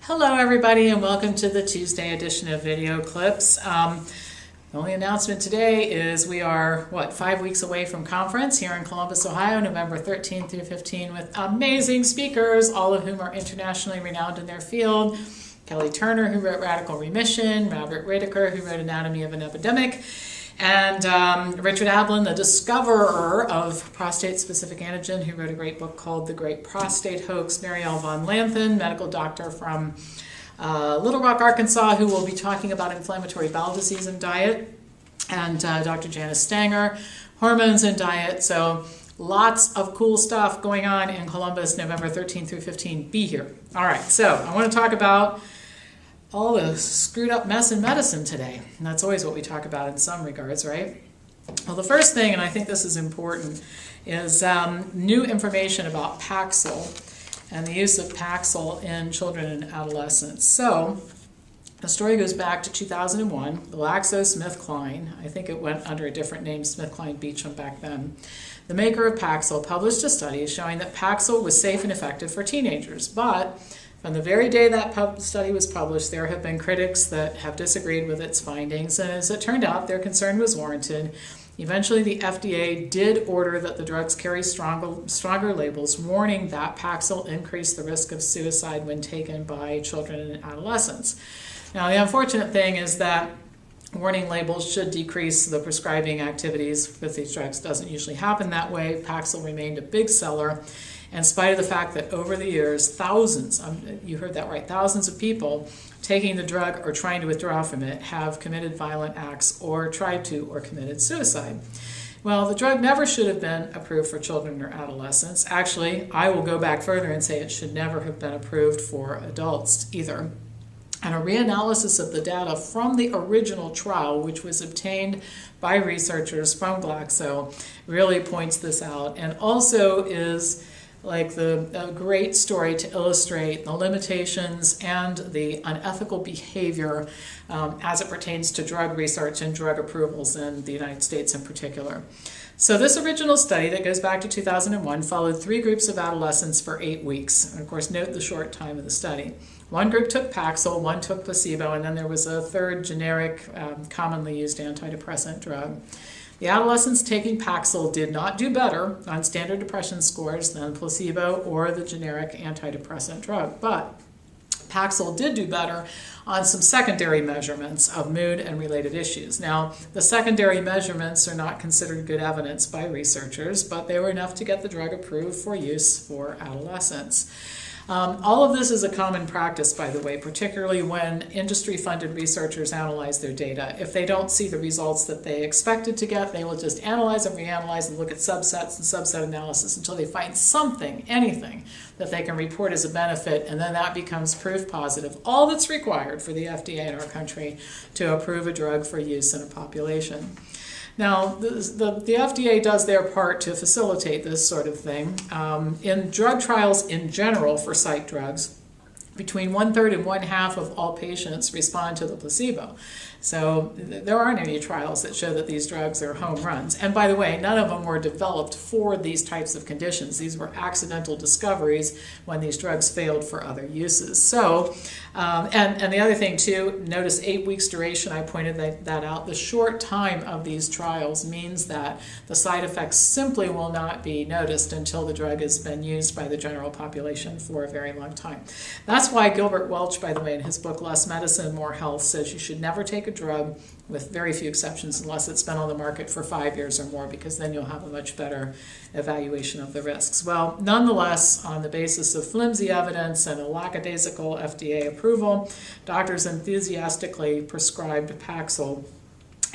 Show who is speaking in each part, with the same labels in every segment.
Speaker 1: Hello everybody and welcome to the Tuesday edition of Video Clips. The only announcement today is we are, 5 weeks away from conference here in Columbus, Ohio, November 13th through 15th with amazing speakers, all of whom are internationally renowned in their field. Kelly Turner, who wrote Radical Remission, Robert Whitaker, who wrote Anatomy of an Epidemic, and Richard Ablin, the discoverer of prostate-specific antigen, who wrote a great book called The Great Prostate Hoax, Marielle von Lanthen, medical doctor from Little Rock, Arkansas, who will be talking about inflammatory bowel disease and diet, and Dr. Janice Stanger, hormones and diet. So lots of cool stuff going on in Columbus, November 13th through 15th. Be here. All right, so I want to talk about all the screwed up mess in medicine today. And that's always what we talk about in some regards, right? Well, the first thing, and I think this is important, is new information about Paxil and the use of Paxil in children and adolescents. So the story goes back to 2001. GlaxoSmithKline, I think it went under a different name, SmithKline Beecham back then. The maker of Paxil published a study showing that Paxil was safe and effective for teenagers, but from the very day that study was published, there have been critics that have disagreed with its findings, and as it turned out, their concern was warranted. Eventually, the FDA did order that the drugs carry stronger labels, warning that Paxil increased the risk of suicide when taken by children and adolescents. Now, the unfortunate thing is that warning labels should decrease the prescribing activities with these drugs. It doesn't usually happen that way. Paxil remained a big seller, in spite of the fact that over the years, thousands, you heard that right, thousands of people taking the drug or trying to withdraw from it have committed violent acts or tried to or committed suicide. Well, the drug never should have been approved for children or adolescents. Actually, I will go back further and say it should never have been approved for adults either. And a reanalysis of the data from the original trial, which was obtained by researchers from Glaxo, really points this out, and also is like a great story to illustrate the limitations and the unethical behavior as it pertains to drug research and drug approvals in the United States in particular. So this original study that goes back to 2001 followed 3 groups of adolescents for 8 weeks. And of course, note the short time of the study. One group took Paxil, one took placebo, and then there was a third generic, commonly used antidepressant drug. The adolescents taking Paxil did not do better on standard depression scores than placebo or the generic antidepressant drug, but Paxil did do better on some secondary measurements of mood and related issues. Now, the secondary measurements are not considered good evidence by researchers, but they were enough to get the drug approved for use for adolescents. All of this is a common practice, by the way, particularly when industry-funded researchers analyze their data. If they don't see the results that they expected to get, they will just analyze and reanalyze and look at subsets and subset analysis until they find something, anything, that they can report as a benefit, and then that becomes proof positive. All that's required for the FDA in our country to approve a drug for use in a population. Now, the FDA does their part to facilitate this sort of thing. In drug trials in general for psych drugs, between 1/3 and 1/2 of all patients respond to the placebo. So there aren't any trials that show that these drugs are home runs. And by the way, none of them were developed for these types of conditions. These were accidental discoveries when these drugs failed for other uses. So, and the other thing too, notice 8 weeks duration, I pointed that out. The short time of these trials means that the side effects simply will not be noticed until the drug has been used by the general population for a very long time. That's why Gilbert Welch, by the way, in his book Less Medicine, More Health, says you should never take a drug, with very few exceptions, unless it's been on the market for 5 years or more, because then you'll have a much better evaluation of the risks. Well, nonetheless, on the basis of flimsy evidence and a lackadaisical FDA approval, doctors enthusiastically prescribed Paxil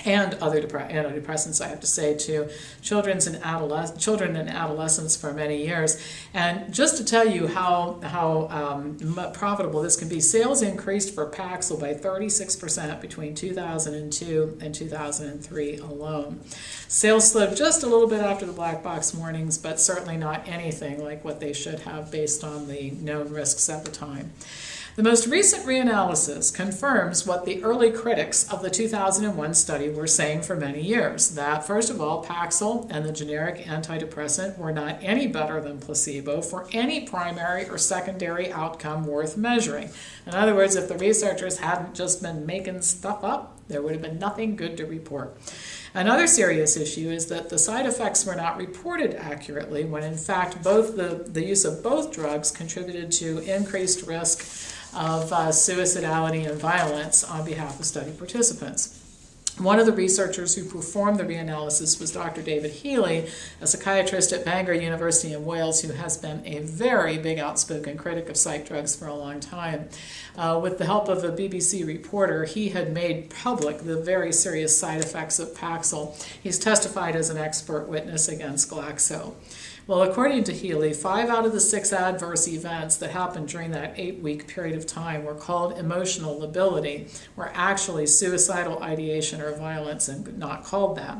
Speaker 1: and other antidepressants, I have to say, to children and adolescents for many years. And just to tell you how profitable this can be, sales increased for Paxil by 36% between 2002 and 2003 alone. Sales slowed just a little bit after the black box warnings, but certainly not anything like what they should have based on the known risks at the time. The most recent reanalysis confirms what the early critics of the 2001 study were saying for many years, that first of all, Paxil and the generic antidepressant were not any better than placebo for any primary or secondary outcome worth measuring. In other words, if the researchers hadn't just been making stuff up, there would have been nothing good to report. Another serious issue is that the side effects were not reported accurately when in fact both the use of both drugs contributed to increased risk of suicidality and violence on behalf of study participants. One of the researchers who performed the reanalysis was Dr. David Healy, a psychiatrist at Bangor University in Wales who has been a very big outspoken critic of psych drugs for a long time. With the help of a BBC reporter, he had made public the very serious side effects of Paxil. He's testified as an expert witness against Glaxo. Well, according to Healy, 5 out of the 6 adverse events that happened during that 8-week period of time were called emotional lability, were actually suicidal ideation or violence and not called that.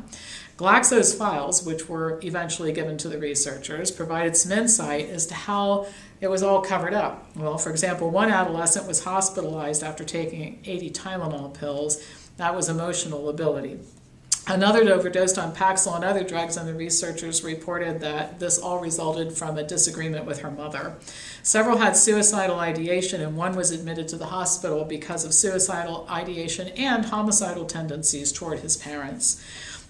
Speaker 1: Glaxo's files, which were eventually given to the researchers, provided some insight as to how it was all covered up. Well, for example, one adolescent was hospitalized after taking 80 Tylenol pills. That was emotional lability. Another overdosed on Paxil and other drugs, and the researchers reported that this all resulted from a disagreement with her mother. Several had suicidal ideation, and one was admitted to the hospital because of suicidal ideation and homicidal tendencies toward his parents.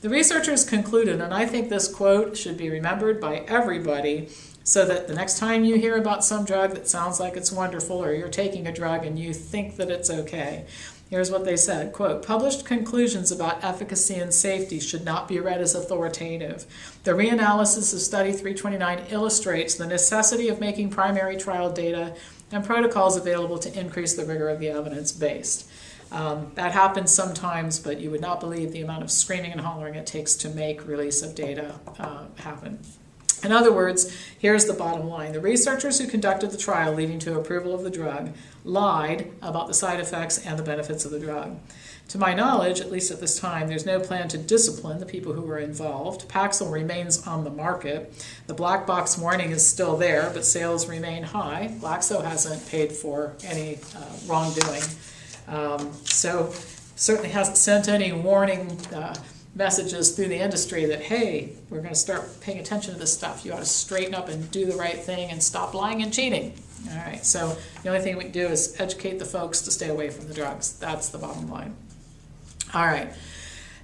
Speaker 1: The researchers concluded, and I think this quote should be remembered by everybody, so that the next time you hear about some drug that sounds like it's wonderful, or you're taking a drug and you think that it's okay, here's what they said, quote, "Published conclusions about efficacy and safety should not be read as authoritative. The reanalysis of Study 329 illustrates the necessity of making primary trial data and protocols available to increase the rigor of the evidence based." That happens sometimes, but you would not believe the amount of screaming and hollering it takes to make release of data happen. In other words, here's the bottom line. The researchers who conducted the trial leading to approval of the drug lied about the side effects and the benefits of the drug. To my knowledge, at least at this time, there's no plan to discipline the people who were involved. Paxil remains on the market. The black box warning is still there, but sales remain high. Glaxo hasn't paid for any wrongdoing. So certainly hasn't sent any warning messages through the industry that, hey, we're going to start paying attention to this stuff. You ought to straighten up and do the right thing and stop lying and cheating. All right, so the only thing we can do is educate the folks to stay away from the drugs. That's the bottom line. All right,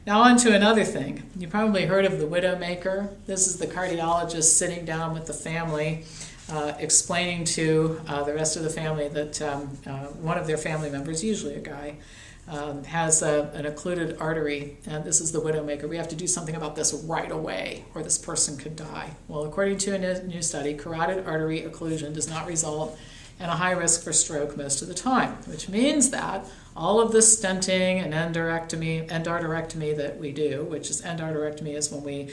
Speaker 1: now on to another thing. You probably heard of the widowmaker. This is the cardiologist sitting down with the family, explaining to the rest of the family that one of their family members, usually a guy, has an occluded artery, and this is the widowmaker. We have to do something about this right away, or this person could die. Well, according to a new study, carotid artery occlusion does not result in a high risk for stroke most of the time, which means that all of this stenting and endarterectomy that we do, which is endarterectomy is when we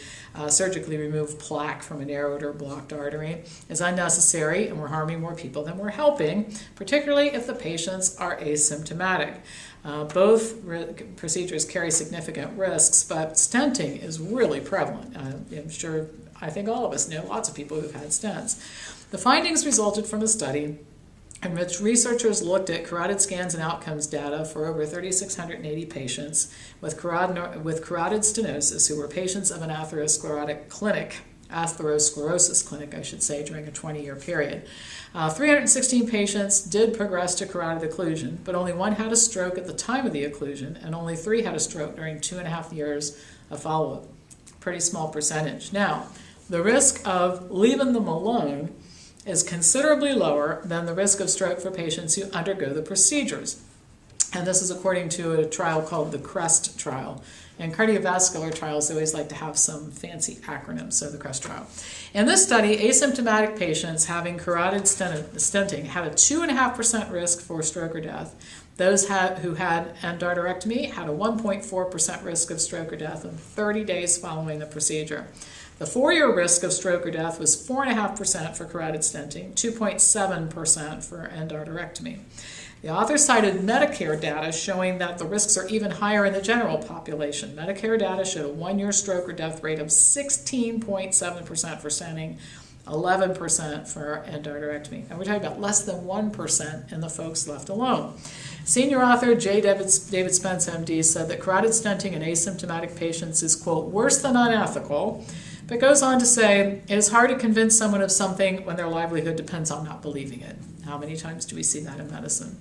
Speaker 1: surgically remove plaque from a narrowed or blocked artery, is unnecessary, and we're harming more people than we're helping, particularly if the patients are asymptomatic. Both procedures carry significant risks, but stenting is really prevalent. I'm sure, I think all of us know lots of people who've had stents. The findings resulted from a study in which researchers looked at carotid scans and outcomes data for over 3,680 patients with carotid stenosis who were patients of an atherosclerosis clinic, I should say, during a 20-year period. 316 patients did progress to carotid occlusion, but only 1 had a stroke at the time of the occlusion, and only 3 had a stroke during 2.5 years of follow-up. Pretty small percentage. Now, the risk of leaving them alone is considerably lower than the risk of stroke for patients who undergo the procedures. And this is according to a trial called the CREST trial. In cardiovascular trials, they always like to have some fancy acronyms, so the CREST trial. In this study, asymptomatic patients having carotid stenting had a 2.5% risk for stroke or death. Those who had endarterectomy had a 1.4% risk of stroke or death in 30 days following the procedure. The 4-year risk of stroke or death was 4.5% for carotid stenting, 2.7% for endarterectomy. The author cited Medicare data showing that the risks are even higher in the general population. Medicare data showed a 1-year stroke or death rate of 16.7% for stenting 11% for endarterectomy. And we're talking about less than 1% in the folks left alone. Senior author J. David Spence, MD, said that carotid stenting in asymptomatic patients is, quote, worse than unethical, but goes on to say, it is hard to convince someone of something when their livelihood depends on not believing it. How many times do we see that in medicine?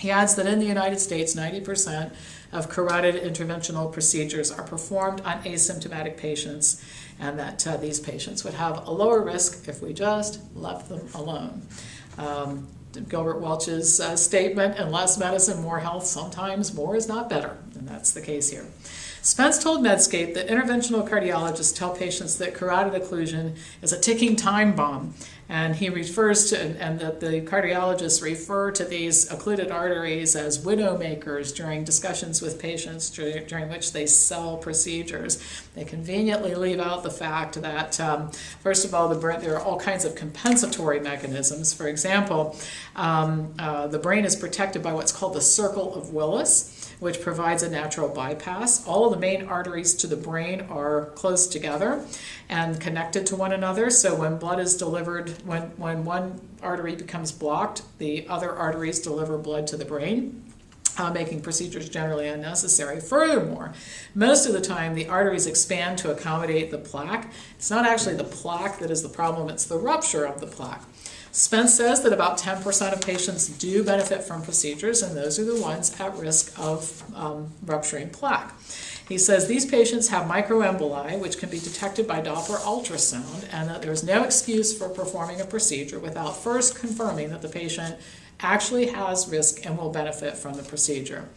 Speaker 1: He adds that in the United States, 90% of carotid interventional procedures are performed on asymptomatic patients, and that these patients would have a lower risk if we just left them alone. Gilbert Welch's statement, in less medicine, more health, sometimes more is not better, and that's the case here. Spence told Medscape that interventional cardiologists tell patients that carotid occlusion is a ticking time bomb, and he refers to, and that the cardiologists refer to these occluded arteries as widow makers during discussions with patients during which they sell procedures. They conveniently leave out the fact that, first of all, there are all kinds of compensatory mechanisms. For example, the brain is protected by what's called the circle of Willis, which provides a natural bypass. All of the main arteries to the brain are close together and connected to one another, so when blood is delivered, when one artery becomes blocked, the other arteries deliver blood to the brain, making procedures generally unnecessary. Furthermore, most of the time the arteries expand to accommodate the plaque. It's not actually the plaque that is the problem, it's the rupture of the plaque. Spence says that about 10% of patients do benefit from procedures, and those are the ones at risk of rupturing plaque. He says these patients have microemboli, which can be detected by Doppler ultrasound, and that there's no excuse for performing a procedure without first confirming that the patient actually has risk and will benefit from the procedure.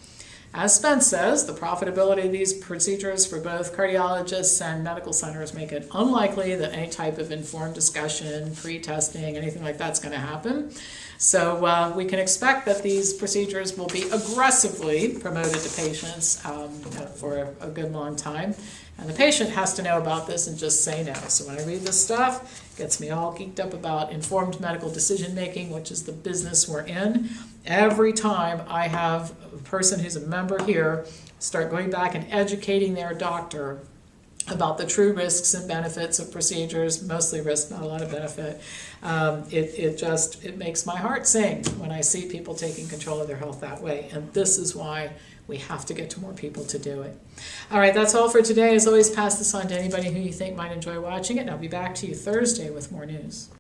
Speaker 1: As Spence says, the profitability of these procedures for both cardiologists and medical centers make it unlikely that any type of informed discussion, pre-testing, anything like that's going to happen. So we can expect that these procedures will be aggressively promoted to patients for a good long time. And the patient has to know about this and just say no. So when I read this stuff, it gets me all geeked up about informed medical decision making, which is the business we're in. Every time I have a person who's a member here start going back and educating their doctor about the true risks and benefits of procedures, mostly risk, not a lot of benefit, it makes my heart sing when I see people taking control of their health that way. And this is why we have to get to more people to do it. All right, that's all for today. As always, pass this on to anybody who you think might enjoy watching it, and I'll be back to you Thursday with more news.